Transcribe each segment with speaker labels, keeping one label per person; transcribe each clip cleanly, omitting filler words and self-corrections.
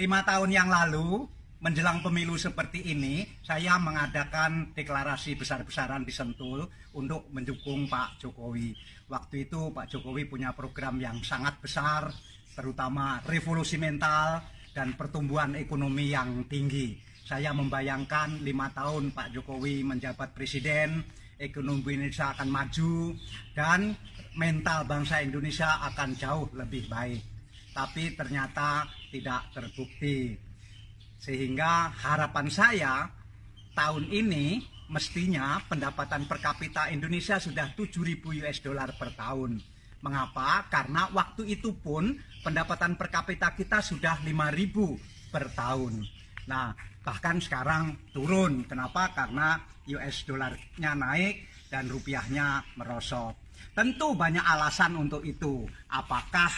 Speaker 1: 5 tahun yang lalu, menjelang pemilu seperti ini, saya mengadakan deklarasi besar-besaran di Sentul untuk mendukung Pak Jokowi. Waktu itu Pak Jokowi punya program yang sangat besar, terutama revolusi mental dan pertumbuhan ekonomi yang tinggi. Saya membayangkan 5 tahun Pak Jokowi menjabat presiden, ekonomi Indonesia akan maju dan mental bangsa Indonesia akan jauh lebih baik. Tapi ternyata tidak terbukti. Sehingga harapan saya tahun ini mestinya pendapatan per kapita Indonesia sudah 7.000 US dollar per tahun. Mengapa? Karena waktu itu pun pendapatan per kapita kita sudah 5.000 per tahun. Nah, bahkan sekarang turun. Kenapa? Karena US dollarnya naik dan rupiahnya merosot. Tentu banyak alasan untuk itu. Apakah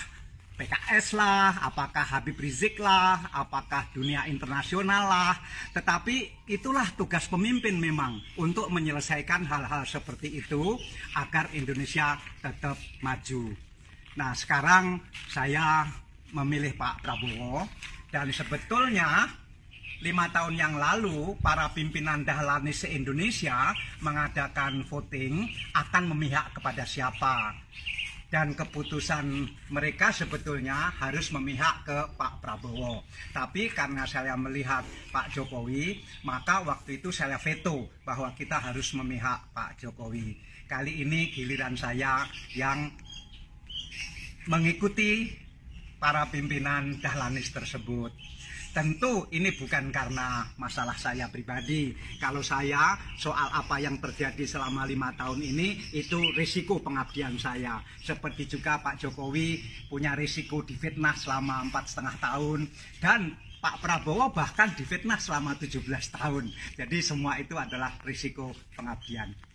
Speaker 1: PKS lah, apakah Habib Rizik lah, apakah dunia internasional lah. Tetapi itulah tugas pemimpin memang untuk menyelesaikan hal-hal seperti itu agar Indonesia tetap maju. Nah, sekarang saya memilih Pak Prabowo dan sebetulnya 5 tahun yang lalu para pimpinan Dahlan se-Indonesia mengadakan voting akan memihak kepada siapa. Dan keputusan mereka sebetulnya harus memihak ke Pak Prabowo. Tapi karena saya melihat Pak Jokowi, maka waktu itu saya veto bahwa kita harus memihak Pak Jokowi. Kali ini giliran saya yang mengikuti para pimpinan Dahlanis tersebut. Tentu ini bukan karena masalah saya pribadi. Kalau saya soal apa yang terjadi selama 5 tahun ini itu risiko pengabdian saya. Seperti juga Pak Jokowi punya risiko difitnah selama 4,5 tahun dan Pak Prabowo bahkan difitnah selama 17 tahun. Jadi semua itu adalah risiko pengabdian.